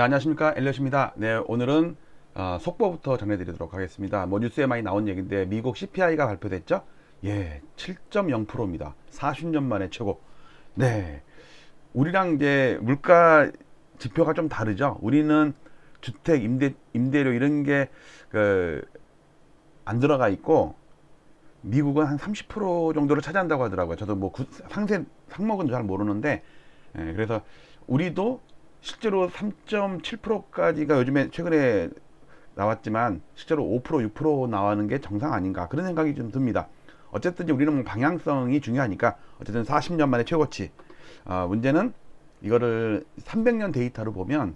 안녕하십니까, 엘리엇입니다. 네, 오늘은 속보부터 전해드리도록 하겠습니다. 뭐 뉴스에 많이 나온 얘기인데 미국 CPI가 발표됐죠? 예, 7.0%입니다. 40년 만에 최고. 네, 우리랑 이제 물가 지표가 좀 다르죠. 우리는 주택, 임대료 이런 게 안 들어가 있고 미국은 한 30% 정도를 차지한다고 하더라고요. 저도 뭐 상세 상목은 잘 모르는데, 예, 그래서 우리도 실제로 3.7%까지가 요즘에 최근에 나왔지만 실제로 5%, 6% 나오는 게 정상 아닌가 그런 생각이 좀 듭니다. 어쨌든 우리는 뭐 방향성이 중요하니까 어쨌든 40년 만에 최고치. 문제는 이거를 300년 데이터를 보면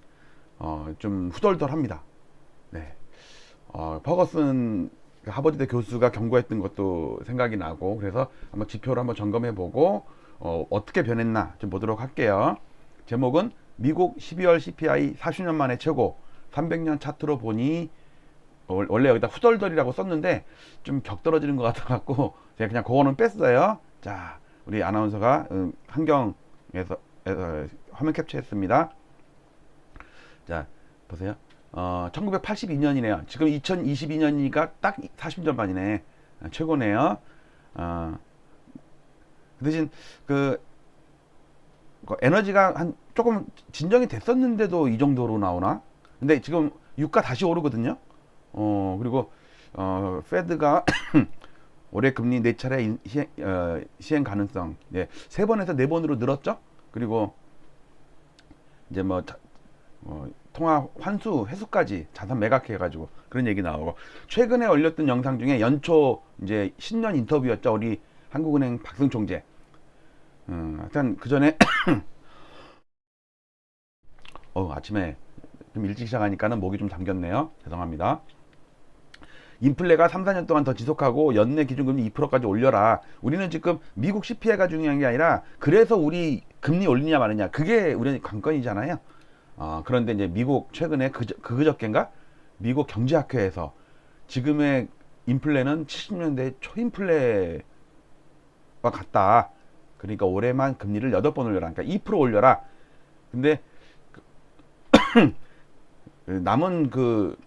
좀 후덜덜합니다. 네. 퍼거슨 하버드대 교수가 경고했던 것도 생각이 나고, 그래서 한번 지표를 한번 점검해 보고 어떻게 변했나 좀 보도록 할게요. 제목은 미국 12월 CPI 40년 만에 최고 300년 차트로 보니, 원래 여기다 후덜덜이라고 썼는데 좀 격 떨어지는 것 같아 갖고 제가 그냥 그거는 뺐어요. 자, 우리 아나운서가 환경에서 화면 캡처했습니다. 자, 보세요. 1982년이네요. 지금 2022년이니까 딱 40년 만이네. 최고네요. 그 대신 에너지가 한 조금 진정이 됐었는데도 이 정도로 나오나? 근데 지금 유가 다시 오르거든요. 그리고 페드가 올해 금리 4차례 시행 가능성, 예, 3번에서 4번으로 늘었죠. 그리고 이제 통화 환수 회수까지 자산 매각해 가지고 그런 얘기 나오고, 최근에 올렸던 영상 중에 연초 이제 신년 인터뷰였죠. 우리 한국은행 박승 총재. 하여튼 그 전에 아침에 좀 일찍 시작하니까는 목이 좀 잠겼네요. 죄송합니다. 인플레가 3, 4년 동안 더 지속하고 연내 기준금리 2%까지 올려라. 우리는 지금 미국 CPI가 중요한 게 아니라 그래서 우리 금리 올리냐 마느냐, 그게 우리 관건이잖아요. 그런데 이제 미국 최근에 그저께인가 미국 경제학회에서 지금의 인플레는 70년대 초인플레와 같다. 그러니까 올해만 금리를 8번 올려라. 그러니까 2% 올려라. 근데 남은 그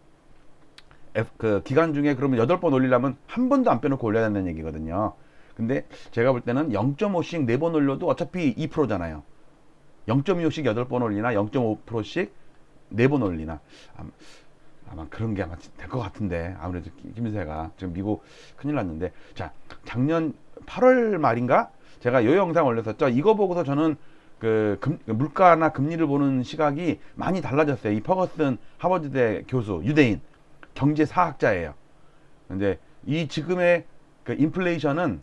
기간 중에 그러면 8번 올리려면 한 번도 안 빼놓고 올려야 된다는 얘기거든요. 근데 제가 볼 때는 0.5씩 4번 올려도 어차피 2%잖아요. 0.25씩 8번 올리나 0.5%씩 4번 올리나, 아마 그런 게 아마 될 것 같은데, 아무래도 김세가 지금 미국 큰일 났는데. 자, 작년 8월 말인가 제가 요 영상 올렸었죠. 이거 보고서 저는 물가나 금리를 보는 시각이 많이 달라졌어요. 이 퍼거슨 하버드대 교수, 유대인 경제사학자예요. 근데 이 지금의 인플레이션은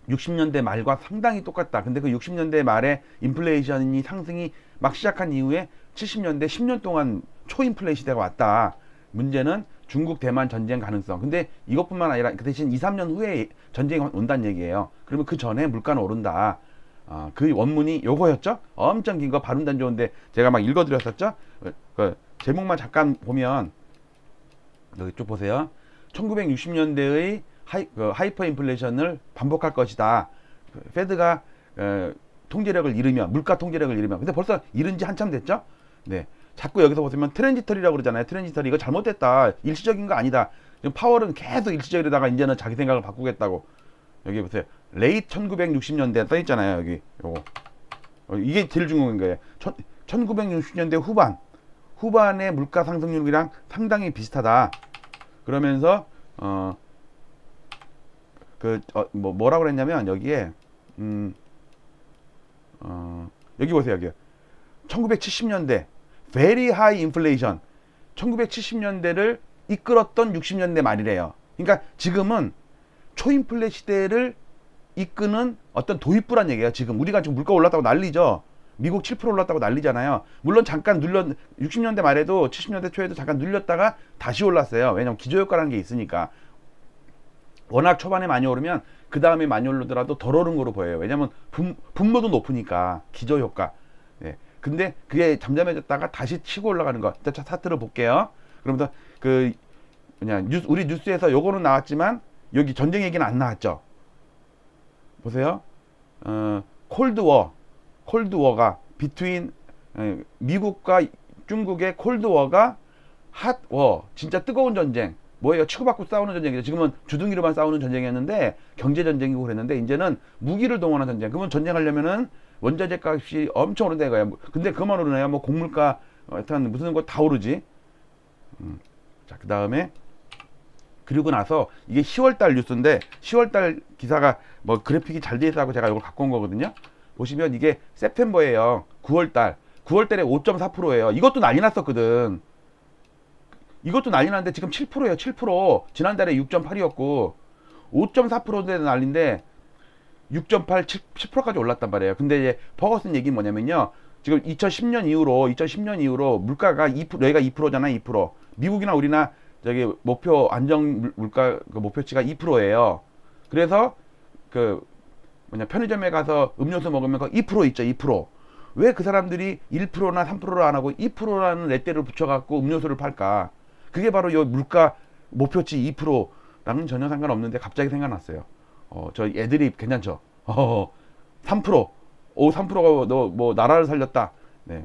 60년대 말과 상당히 똑같다. 근데 그 60년대 말에 인플레이션이 상승이 막 시작한 이후에 70년대 10년 동안 초인플레 시대가 왔다. 문제는 중국 대만 전쟁 가능성. 근데 이것뿐만 아니라 그 대신 2, 3년 후에 전쟁이 온다는 얘기예요. 그러면 그 전에 물가는 오른다. 그 원문이 요거였죠. 엄청 긴 거 발음단 좋은데 제가 막 읽어드렸었죠. 제목만 잠깐 보면 여기 쭉 보세요. 1960년대의 하이퍼 인플레이션을 반복할 것이다. 페드가 통제력을 잃으면, 물가 통제력을 잃으면. 근데 벌써 잃은 지 한참 됐죠. 네, 자꾸 여기서 보시면 트랜지터리라고 그러잖아요. 트랜지터리, 이거 잘못됐다, 일시적인 거 아니다. 파월은 계속 일시적이다가 이제는 자기 생각을 바꾸겠다고. 여기 보세요. 레이트 1960년대 써 있잖아요. 여기 요거. 이게 제일 중요한 거예요. 1960년대 후반의 물가 상승률이랑 상당히 비슷하다. 그러면서 뭐라고 그랬냐면 여기에 여기 보세요. 여기 1970년대 very high inflation, 1970년대를 이끌었던 60년대 말이래요. 그러니까 지금은 초인플레 시대를 이끄는 어떤 도입부란 얘기예요. 지금 우리가 지금 물가 올랐다고 난리죠. 미국 7% 올랐다고 난리잖아요. 물론 잠깐 60년대 말에도 70년대 초에도 잠깐 눌렸다가 다시 올랐어요. 왜냐면 기저효과라는 게 있으니까. 워낙 초반에 많이 오르면 그 다음에 많이 오르더라도 덜 오른 거로 보여요. 왜냐면 분모도 높으니까, 기저효과. 네. 근데 그게 잠잠해졌다가 다시 치고 올라가는 거. 자, 차트를 볼게요. 그러면서 우리 뉴스에서 요거는 나왔지만 여기 전쟁 얘기는 안 나왔죠. 보세요. 콜드워가 비트윈 미국과 중국의 콜드워가 핫워, 진짜 뜨거운 전쟁. 뭐예요? 치고받고 싸우는 전쟁이죠. 지금은 주둥이로만 싸우는 전쟁이었는데 경제 전쟁이고 그랬는데 이제는 무기를 동원한 전쟁. 그러면 전쟁하려면은 원자재 값이 엄청 오른다는 거야. 근데 그만 오르나요? 뭐 곡물가 하여튼 무슨 거 다 오르지. 자, 그 다음에 그리고 나서 이게 10월달 뉴스인데 10월달 기사가 뭐 그래픽이 잘 돼 있어서 제가 이걸 갖고 온 거거든요. 보시면 이게 september예요. 9월달에 5.4%예요. 이것도 난리 났었거든. 이것도 난리 났는데 지금 7%예요. 7%. 지난달에 6.8이었고 5.4%인데 난리인데 6.8, 10%까지 올랐단 말이에요. 근데 이제 버거슨 얘기는 뭐냐면요. 지금 2010년 이후로 물가가 2%, 여기가 2%잖아요. 2%. 미국이나 우리나 저기 목표 안정 물가 그 목표치가 2%예요. 그래서 그 편의점에 가서 음료수 먹으면 그 2% 있죠. 2%. 왜 그 사람들이 1%나 3%를 안 하고 2%라는 렛대를 붙여갖고 음료수를 팔까? 그게 바로 이 물가 목표치 2%랑은 전혀 상관없는데 갑자기 생각났어요. 저 애들이 괜찮죠? 3%. 3%가 너 뭐 나라를 살렸다. 네.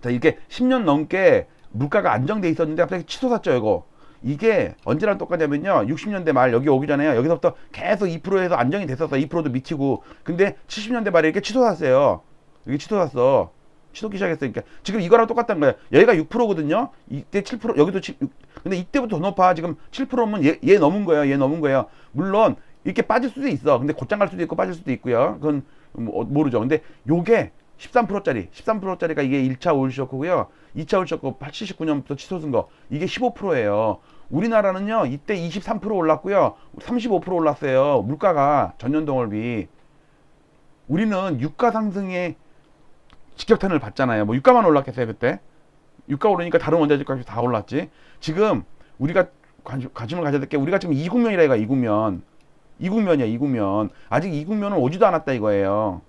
자, 이렇게 10년 넘게 물가가 안정돼 있었는데 갑자기 치솟았죠, 이거. 이게 언제랑 똑같냐면요. 60년대 말 여기 오기 전에요. 여기서부터 계속 2%에서 안정이 됐었어. 2%도 미치고. 근데 70년대 말에 이렇게 치솟았어요. 여기 치솟았어. 치솟기 시작했으니까. 지금 이거랑 똑같단 거예요. 여기가 6%거든요. 이때 7%, 여기도 7, 근데 이때부터 더 높아. 지금 7%면 얘 넘은 거예요. 얘 넘은 거예요. 물론 이렇게 빠질 수도 있어. 근데 곧장 갈 수도 있고 빠질 수도 있고요. 그건 모르죠. 근데 요게 13%짜리가 이게 1차 오일 쇼크고요. 2차 오일 쇼크 79년부터 치솟은 거. 이게 15%예요. 우리나라는요. 이때 23% 올랐고요. 35% 올랐어요. 물가가 전년동월비. 우리는 유가 상승에 직격탄을 받잖아요. 뭐 유가만 올랐겠어요, 그때. 유가 오르니까 다른 원자재 값이 다 올랐지. 지금 우리가 관심을 가져야 될 게 우리가 지금 이국면이라 이거 이국면. 이국면이야, 이국면. 아직 이국면은 오지도 않았다 이거예요.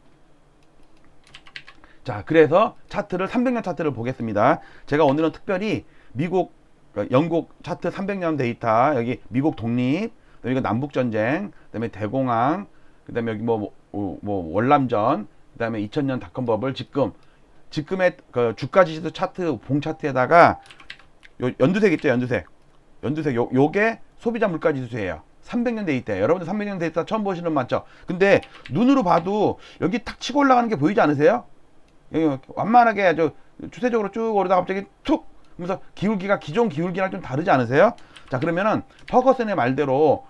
자, 그래서 차트를 300년 차트를 보겠습니다. 제가 오늘은 특별히 미국, 영국 차트 300년 데이터, 여기 미국 독립, 여기가 남북 전쟁, 그다음에 대공황, 그다음에 여기 뭐 월남전, 그다음에 2000년 닷컴 버블, 지금의 그 주가 지수 차트 봉 차트에다가 요 연두색 있죠, 연두색. 요게 소비자 물가 지수예요. 300년 데이터. 여러분들 300년 데이터 처음 보시는 분 맞죠? 근데 눈으로 봐도 여기 탁 치고 올라가는 게 보이지 않으세요? 여기 완만하게 아주 추세적으로 쭉 오르다가 갑자기 툭 하면서 기울기가 기존 기울기랑 좀 다르지 않으세요? 자, 그러면은 퍼거슨의 말대로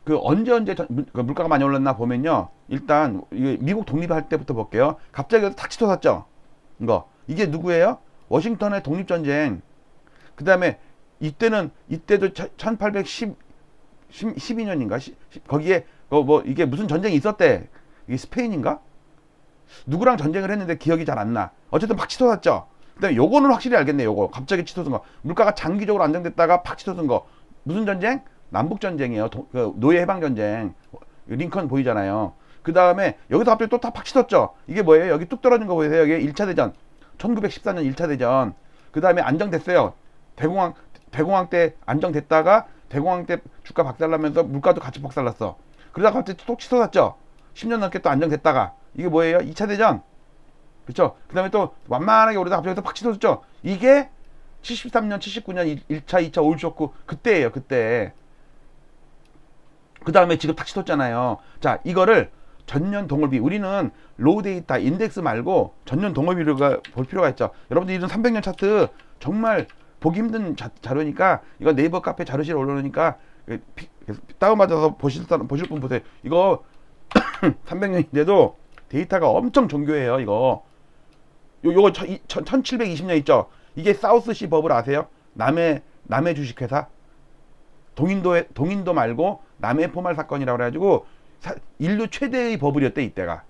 그 언제 그 물가가 많이 올랐나 보면요. 일단 미국 독립할 때부터 볼게요. 갑자기 탁 치솟았죠. 이게 누구예요? 워싱턴의 독립전쟁. 그 다음에 이때도 1812년인가? 거기에 뭐 이게 무슨 전쟁이 있었대. 이게 스페인인가? 누구랑 전쟁을 했는데 기억이 잘 안 나. 어쨌든 팍 치솟았죠. 그 다음에 요거는 확실히 알겠네. 요거 갑자기 치솟은 거. 물가가 장기적으로 안정됐다가 팍 치솟은 거. 무슨 전쟁? 남북전쟁이에요. 그 노예해방전쟁. 링컨 보이잖아요. 그 다음에 여기서 갑자기 또 팍 치솟죠. 이게 뭐예요? 여기 뚝 떨어진 거 보이세요? 이게 1차 대전. 1914년 1차 대전. 그 다음에 안정됐어요. 대공황 때 안정됐다가 대공황 때 주가 박살나면서 물가도 같이 박살났어. 그러다가 갑자기 또 치솟았죠. 10년 넘게 또 안정됐다가. 이게 뭐예요? 2차 대전. 그렇죠? 그 다음에 또 완만하게 오르다가 갑자기 또 팍 치솟았죠. 이게 73년, 79년 1차, 2차 오일 쇼크 그때예요. 그때. 그 다음에 지금 탁 치솟잖아요. 자, 이거를 전년 동월비. 우리는 로우 데이터 인덱스 말고 전년 동월비를 볼 필요가 있죠. 여러분들 이런 300년 차트 정말 보기 힘든 자료니까 이거 네이버 카페 자료실에 올려놓으니까 다운받아서 보실 분 보세요. 이거 300년인데도 데이터가 엄청 정교해요. 요거 1720년 있죠. 이게 사우스시 버블 아세요? 남해 주식회사 동인도 말고 남해 포말 사건이라고 그래가지고 인류 최대의 버블이었대 이때가.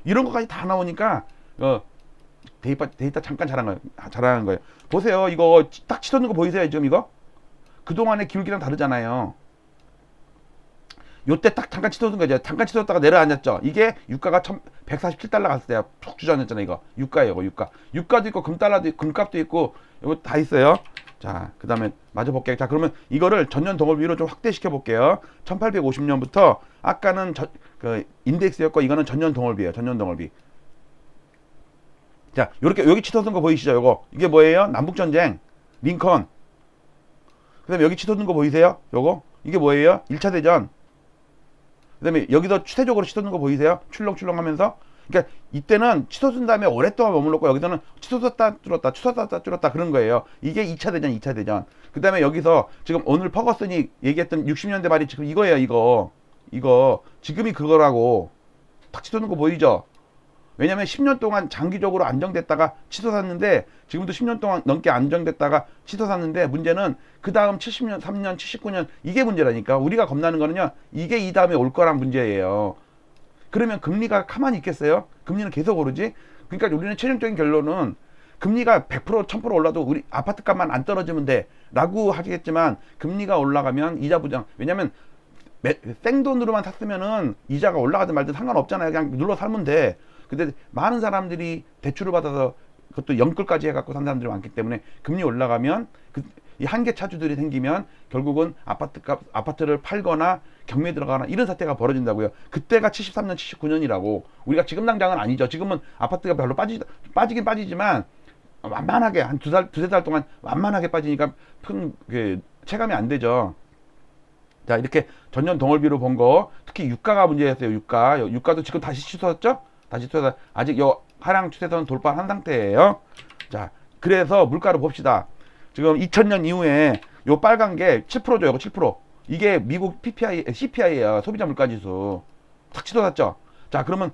이런 것까지 다 나오니까 데이터 잠깐 자랑한 거예요. 보세요. 이거 딱 치솟는 거 보이세요? 지금 이거? 그동안의 기울기랑 다르잖아요. 요때 딱 잠깐 치솟은 거죠. 잠깐 치솟다가 내려앉았죠. 이게 유가가 147달러 갔을 때야. 푹 주저앉았잖아요. 이거 유가예요. 이거 유가. 유가도 있고 금값도 있고 이거 다 있어요. 자, 그 다음에 마저 볼게요. 자, 그러면 이거를 전년 동월비로 좀 확대시켜 볼게요. 1850년부터 아까는 그 인덱스였고 이거는 전년 동월비예요. 전년 동월비. 자, 요렇게 여기 치솟은 거 보이시죠? 요거 이게 뭐예요? 남북전쟁, 링컨. 그다음에 여기 치솟는 거 보이세요? 요거 이게 뭐예요? 1차 대전. 그다음에 여기서 추세적으로 치솟는 거 보이세요? 출렁출렁하면서. 그러니까 이때는 치솟은 다음에 오랫동안 머물렀고 여기서는 치솟았다 줄었다 치솟았다 줄었다 그런 거예요. 이게 2차 대전, 2차 대전. 그다음에 여기서 지금 오늘 퍼거슨이 얘기했던 60년대 말이 지금 이거예요. 이거 지금이 그거라고. 탁 치솟는 거 보이죠? 왜냐면 10년 동안 장기적으로 안정됐다가 치솟았는데 지금도 10년 동안 넘게 안정됐다가 치솟았는데 문제는 그 다음 70년, 3년, 79년 이게 문제라니까. 우리가 겁나는 거는요. 이게 이 다음에 올 거란 문제예요. 그러면 금리가 가만히 있겠어요? 금리는 계속 오르지? 그러니까 우리는 최종적인 결론은 금리가 100%, 1000% 올라도 우리 아파트값만 안 떨어지면 돼 라고 하겠지만 금리가 올라가면 이자 부담. 왜냐면 생돈으로만 샀으면은 이자가 올라가든 말든 상관없잖아요. 그냥 눌러 살면 돼. 근데 많은 사람들이 대출을 받아서 그것도 영끌까지 해갖고 산 사람들이 많기 때문에 금리 올라가면 이 한계 차주들이 생기면 결국은 아파트를 팔거나 경매에 들어가거나 이런 사태가 벌어진다고요. 그때가 73년, 79년이라고. 우리가 지금 당장은 아니죠. 지금은 아파트가 별로 빠지긴 빠지지만 완만하게 한 두세 달 동안 완만하게 빠지니까 큰 체감이 안 되죠. 자, 이렇게 전년 동월비로 본 거, 특히 유가가 문제였어요. 유가도 지금 다시 치솟았죠? 다시 치솟아 아직 요 하락 추세선 돌파한 상태예요. 자, 그래서 물가를 봅시다. 지금 2000년 이후에 요 빨간 게 7%죠. 이거 7%. 이게 미국 CPI예요. 소비자 물가지수. 탁 치솟았죠. 자, 그러면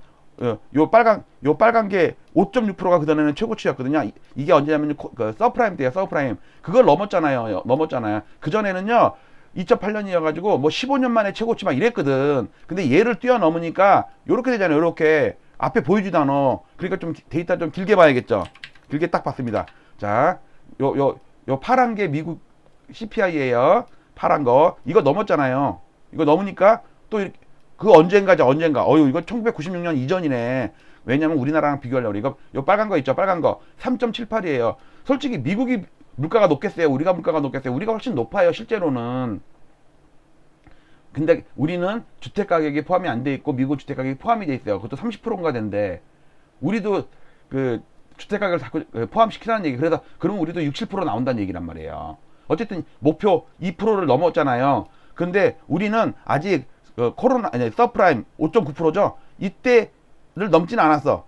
요 빨간 게 5.6%가 그전에는 최고치였거든요. 이게 언제냐면 서프라임 때예요. 서프라임. 그걸 넘었잖아요. 그전에는요. 2008년이어가지고 뭐 15년 만에 최고치 막 이랬거든. 근데 얘를 뛰어넘으니까 요렇게 되잖아요. 요렇게 앞에 보이지도 않아. 그러니까 좀 데이터 좀 길게 봐야겠죠. 길게 딱 봤습니다. 자, 요 파란 게 미국 CPI예요. 파란 거. 이거 넘었잖아요. 이거 넘으니까 또 이렇게 언젠가. 이거 1996년 이전이네. 왜냐면 우리나라랑 비교하려고. 이거 요 빨간 거 있죠. 빨간 거. 3.78이에요. 솔직히 미국이 물가가 높겠어요? 우리가 물가가 높겠어요? 우리가 훨씬 높아요. 실제로는. 근데 우리는 주택가격이 포함이 안 돼 있고 미국 주택가격이 포함이 돼 있어요. 그것도 30%인가 된대. 우리도 그 주택가격을 자꾸 포함시키라는 얘기. 그래서 그러면 우리도 6, 7% 나온다는 얘기란 말이에요. 어쨌든 목표 2%를 넘었잖아요. 근데 우리는 아직 서프라임 5.9%죠. 이때를 넘지는 않았어.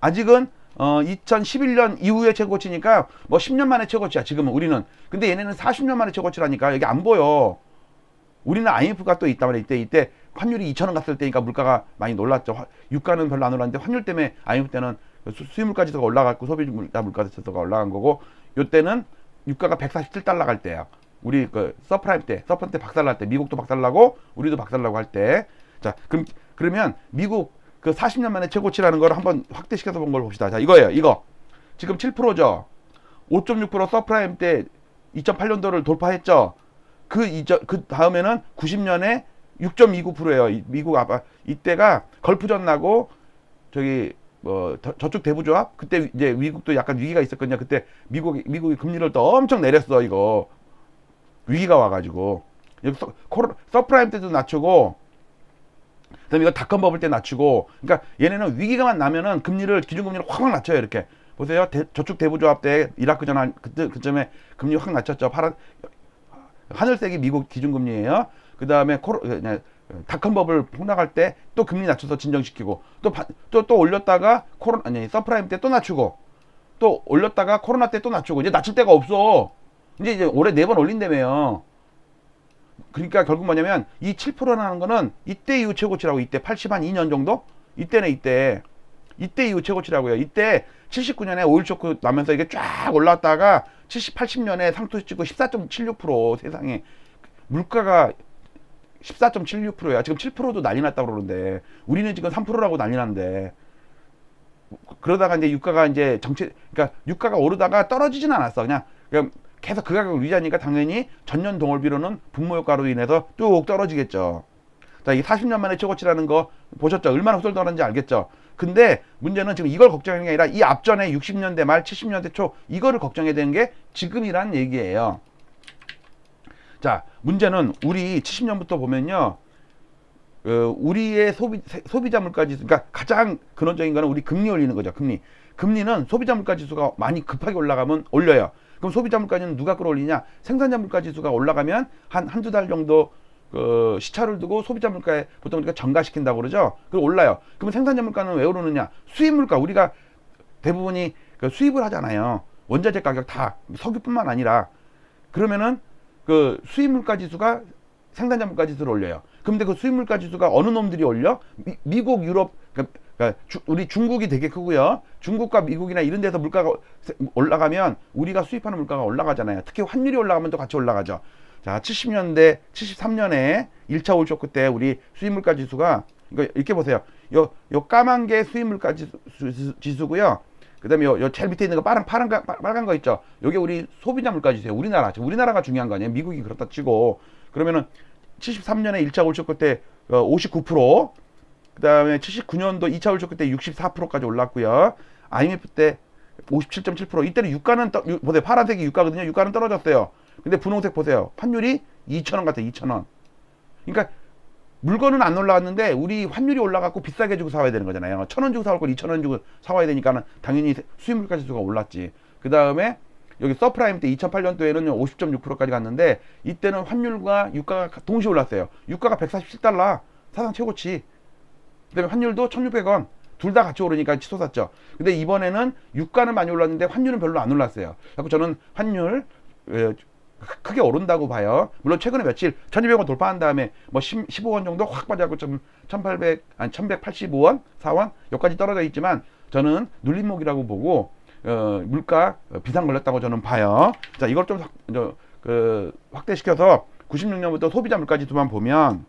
아직은 2011년 이후에 최고치니까 뭐 10년 만에 최고치야. 지금은 우리는. 근데 얘네는 40년 만에 최고치라니까 여기 안 보여. 우리는 IMF가 또 있단 말이야. 이때 환율이 2,000원 갔을 때니까 물가가 많이 놀랐죠. 유가는 별로 안 올랐는데 환율 때문에 IMF 때는 수입물가 지수가 올라갔고 소비물가 지수가 올라간 거고, 요때는 유가가 147달러 갈 때야. 우리 서프라임 때 박살날 때, 미국도 박살나고 우리도 박살나고 할 때. 자, 그러면 미국 40년 만에 최고치라는 걸 한번 확대시켜서 본 걸 봅시다. 자, 이거예요. 이거 지금 7%죠. 5.6% 서프라임 때 2008년도를 돌파했죠. 그 다음에는 90년에 6.29%예요. 미국 이때가 걸프전 나고 저기 저축 대부조합, 그때 이제 미국도 약간 위기가 있었거든요. 그때 미국이 금리를 또 엄청 내렸어. 이거 위기가 와가지고 여기 서프라임 때도 낮추고, 그다음에 이거 닷컴 버블 때 낮추고. 그러니까 얘네는 위기가만 나면은 기준금리를 확 낮춰요. 이렇게 보세요. 저축 대부조합 때 이라크 전환 그쯤에 금리 확 낮췄죠. 하늘색이 미국 기준금리예요. 그 다음에 닷컴 버블 폭락할 때 또 금리 낮춰서 진정시키고, 또 올렸다가 서프라임 때 또 낮추고, 또 올렸다가 코로나 때 또 낮추고. 이제 낮출 데가 없어. 이제 올해 4번 올린다며요. 그러니까 결국 뭐냐면 이 7%라는 거는 이때 이후 최고치라고. 이때 82년 정도? 이때네. 이때 이후 최고치라고요. 이때 79년에 오일 쇼크 나면서 이게 쫙 올랐다가 80년에 상투 찍고 14.76%. 세상에 물가가 14.76%야. 지금 7%도 난리 났다고 그러는데 우리는 지금 3%라고 난리 났는데, 그러다가 이제 유가가 그러니까 유가가 오르다가 떨어지진 않았어. 그냥 계속 그 가격을 유지하니까 당연히 전년 동월비로는 분모효과로 인해서 쭉 떨어지겠죠. 자, 이 40년 만에 최고치라는 거 보셨죠? 얼마나 쏠쏠한지 알겠죠? 근데 문제는 지금 이걸 걱정하는 게 아니라 이 앞전에 60년대 말 70년대 초 이거를 걱정해야 되는 게 지금이란 얘기예요. 자, 문제는 우리 70년부터 보면요, 우리의 소비자 물가 지수, 그러니까 가장 근원적인 거는 우리 금리 올리는 거죠. 금리는 소비자 물가 지수가 많이 급하게 올라가면 올려요. 그럼 소비자 물가 지수는 누가 끌어올리냐? 생산자 물가 지수가 올라가면 한두 달 정도 시차를 두고 소비자 물가에 보통 우리가 전가시킨다고 그러죠. 그리고 올라요. 그러면 생산자 물가는 왜 오르느냐? 수입 물가, 우리가 대부분이 수입을 하잖아요. 원자재 가격 다 석유뿐만 아니라. 그러면은 그 수입 물가 지수가 생산자 물가 지수를 올려요. 그런데 그 수입 물가 지수가 어느 놈들이 올려? 미국, 유럽, 우리 중국이 되게 크고요. 중국과 미국이나 이런 데서 물가가 올라가면 우리가 수입하는 물가가 올라가잖아요. 특히 환율이 올라가면 또 같이 올라가죠. 자, 70년대, 73년에 1차 올쇼크 때 우리 수입 물가 지수가, 이거 이렇게 보세요. 요 까만 게 수입 물가 지수고요. 그 다음에 요 제일 밑에 있는 거 빨간 거 있죠. 요게 우리 소비자 물가 지수예요. 우리나라가 중요한 거 아니에요. 미국이 그렇다 치고. 그러면은 73년에 1차 올쇼크 때 59%, 그 다음에 79년도 2차 올쇼크 때 64%까지 올랐고요. IMF 때 57.7%. 이때는 유가는 보세요. 파란색이 유가거든요. 유가는 떨어졌어요. 근데 분홍색 보세요. 환율이 2,000원 같아요. 2,000원. 그러니까 물건은 안 올라왔는데 우리 환율이 올라갔고 비싸게 주고 사와야 되는 거잖아요. 1,000원 주고 사올 걸 2,000원 주고 사와야 되니까는 당연히 수입 물가 지수가 올랐지. 그 다음에 여기 서프라임 때 2008년도에는 50.6%까지 갔는데 이때는 환율과 유가가 동시에 올랐어요. 유가가 147달러, 사상 최고치. 그 다음에 환율도 1,600원. 둘 다 같이 오르니까 치솟았죠. 근데 이번에는 유가는 많이 올랐는데 환율은 별로 안 올랐어요. 그래서 저는 환율 크게 오른다고 봐요. 물론 최근에 며칠 1,200원 돌파한 다음에 뭐 15원 정도 확 빠져갖고 좀 1,185원, 4원 여기까지 떨어져 있지만 저는 눌림목이라고 보고 물가 비상 걸렸다고 저는 봐요. 자, 이걸 좀 확대시켜서 96년부터 소비자 물가 지수만 보면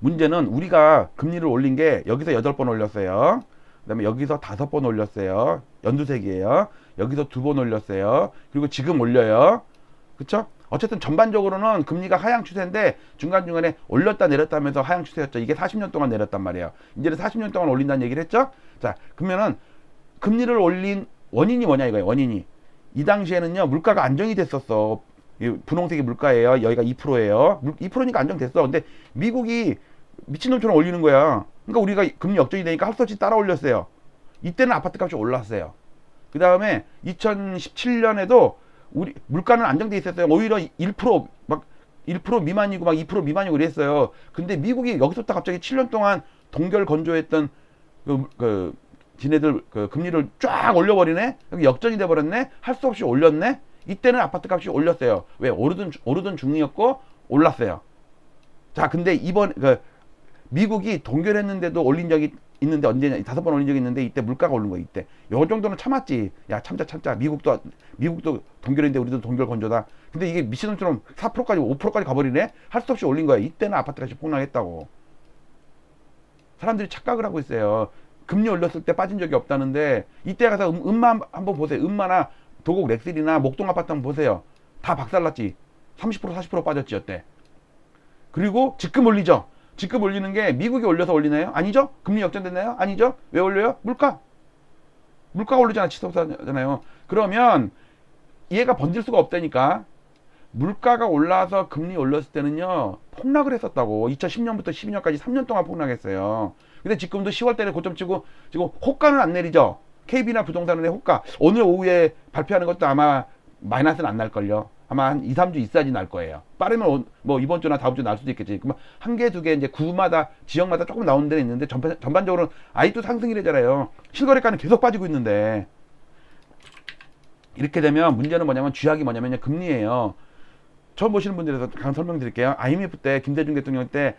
문제는 우리가 금리를 올린 게 여기서 8번 올렸어요. 그 다음에 여기서 5번 올렸어요. 연두색이에요. 여기서 2번 올렸어요. 그리고 지금 올려요. 그쵸? 어쨌든 전반적으로는 금리가 하향 추세인데 중간중간에 올렸다 내렸다 하면서 하향 추세였죠. 이게 40년 동안 내렸단 말이에요. 이제는 40년 동안 올린다는 얘기를 했죠. 자, 그러면은 금리를 올린 원인이 뭐냐 이거예요. 원인이. 이 당시에는요. 물가가 안정이 됐었어. 분홍색이 물가예요. 여기가 2%예요. 2%니까 안정됐어. 근데 미국이 미친놈처럼 올리는 거야. 그러니까 우리가 금리 역전이 되니까 할 수 없이 따라 올렸어요. 이때는 아파트 값이 올랐어요. 그 다음에 2017년에도 우리 물가는 안정돼 있었어요. 오히려 1% 미만이고 막 2% 미만이고 그랬어요. 근데 미국이 여기서부터 갑자기 7년 동안 동결 건조했던 지네들 금리를 쫙 올려버리네. 여기 역전이 돼버렸네. 할 수 없이 올렸네. 이때는 아파트 값이 올렸어요. 왜? 오르던 중이었고 올랐어요. 자, 근데 이번 미국이 동결했는데도 올린 적이 있는데 언제냐? 5번 올린 적이 있는데 이때 물가가 오른 거야. 이때 요 정도는 참았지. 야, 참자. 미국도 동결했는데 우리도 동결 건조다. 근데 이게 미친놈처럼 4%까지 5%까지 가버리네. 할 수 없이 올린 거야. 이때는 아파트 값이 폭락했다고. 사람들이 착각을 하고 있어요. 금리 올렸을 때 빠진 적이 없다는데 이때 가서 음마 한번 보세요. 음마나 도곡 렉실이나 목동 아파트 한번 보세요. 다 박살났지. 30% 40% 빠졌지 이때. 그리고 지금 올리죠. 지금 올리는 게 미국이 올려서 올리나요? 아니죠. 금리 역전됐나요? 아니죠. 왜 올려요? 물가가 오르잖아. 치솟았잖아요. 그러면 얘가 번질 수가 없다니까. 물가가 올라서 금리 올렸을 때는요 폭락을 했었다고. 2010년부터 12년까지 3년 동안 폭락했어요. 근데 지금도 10월 달에 고점 치고 지금 호가는 안 내리죠. KB나 부동산은의 호가 오늘 오후에 발표하는 것도 아마 마이너스는 안 날걸요. 아마 한 2, 3주 있어야지 날 거예요. 빠르면 뭐 이번 주나 다음 주 날 수도 있겠지. 그러면 한 개, 두 개 이제 구마다 지역마다 조금 나오는 데는 있는데 전반적으로는 아직도 상승이래잖아요. 실거래가는 계속 빠지고 있는데 이렇게 되면 문제는 뭐냐면 쥐약이 뭐냐면요 금리예요. 처음 보시는 분들에서 잠깐 설명드릴게요. IMF 때 김대중 대통령 때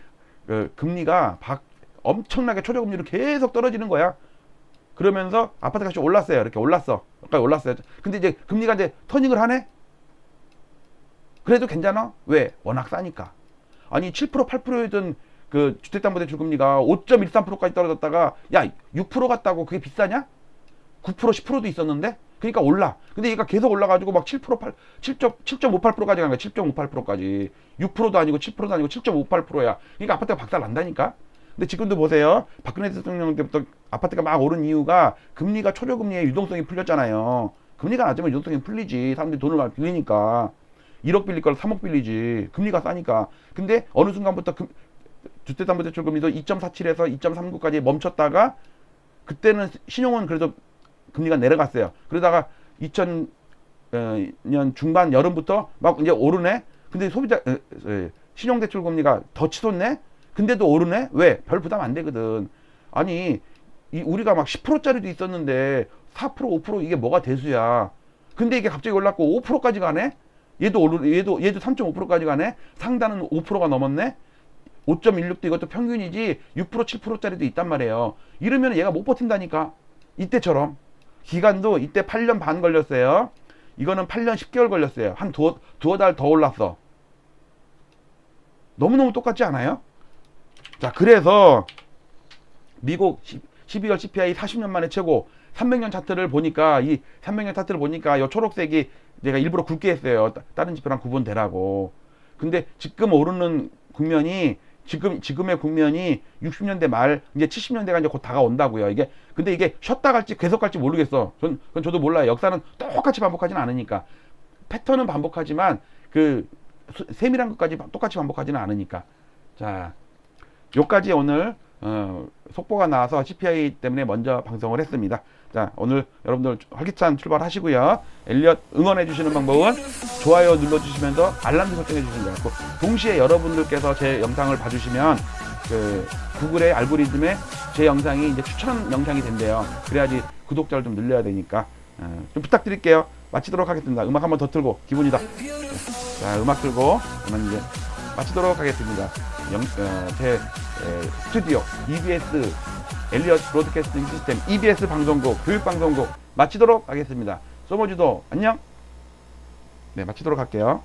금리가 엄청나게 초저금리로 계속 떨어지는 거야. 그러면서 아파트 값이 올랐어요. 이렇게 올랐어. 여기까지 올랐어요. 근데 이제 금리가 이제 터닝을 하네? 그래도 괜찮아? 왜? 워낙 싸니까. 아니 7% 8%였던 그 주택담보대출 금리가 5.13%까지 떨어졌다가 야 6% 갔다고 그게 비싸냐? 9% 10%도 있었는데? 그러니까 올라. 근데 얘가 계속 올라가지고 막 7.58%까지 간 거야. 7.58%까지. 6%도 아니고 7%도 아니고 7.58%야. 그러니까 아파트가 박살 난다니까? 근데 지금도 보세요. 박근혜 대통령 때부터 아파트가 막 오른 이유가 금리가 초저금리에 유동성이 풀렸잖아요. 금리가 낮으면 유동성이 풀리지. 사람들이 돈을 많이 빌리니까. 1억 빌릴 걸 3억 빌리지. 금리가 싸니까. 근데 어느 순간부터 주택담보대출금리도 2.47에서 2.39까지 멈췄다가 그때는 신용은 그래도 금리가 내려갔어요. 그러다가 2000년 중반 여름부터 막 이제 오르네. 근데 소비자 신용대출 금리가 더 치솟네. 근데도 오르네. 왜? 별 부담 안 되거든. 아니 우리가 막 10%짜리도 있었는데 4% 5% 이게 뭐가 대수야. 근데 이게 갑자기 올랐고 5%까지 가네. 얘도 3.5%까지 가네. 상단은 5%가 넘었네. 5.16도 이것도 평균이지 6% 7%짜리도 있단 말이에요. 이러면 얘가 못 버틴다니까. 이때처럼 기간도 이때 8년 반 걸렸어요. 이거는 8년 10개월 걸렸어요. 한 두어 달 더 올랐어. 너무너무 똑같지 않아요? 자, 그래서 미국 12월 CPI 40년 만에 최고 300년 차트를 보니까 이 300년 차트를 보니까 이 초록색이 내가 일부러 굵게 했어요. 다른 지표랑 구분되라고. 근데 지금 오르는 국면이 지금의 국면이 60년대 말 이제 70년대가 이제 곧 다가온다고요. 이게 근데 이게 쉬었다 갈지 계속 갈지 모르겠어. 그건 저도 몰라요. 역사는 똑같이 반복하지는 않으니까. 패턴은 반복하지만 그 세밀한 것까지 똑같이 반복하지는 않으니까. 자, 요까지 오늘 속보가 나와서 CPI 때문에 먼저 방송을 했습니다. 자, 오늘 여러분들 활기찬 출발하시고요. 엘리엇 응원해 주시는 방법은 좋아요 눌러주시면서 알람도 설정해 주시면 되고, 동시에 여러분들께서 제 영상을 봐주시면 그 구글의 알고리즘에 제 영상이 이제 추천 영상이 된대요. 그래야지 구독자를 좀 늘려야 되니까 좀 부탁드릴게요. 마치도록 하겠습니다. 음악 한번 더 틀고 기분이다. 자, 음악 틀고 그러면 이제 마치도록 하겠습니다. 제 스튜디오 EBS 엘리엇 브로드캐스팅 시스템 EBS 방송국 교육방송국 마치도록 하겠습니다. 소머주도 안녕. 네, 마치도록 할게요.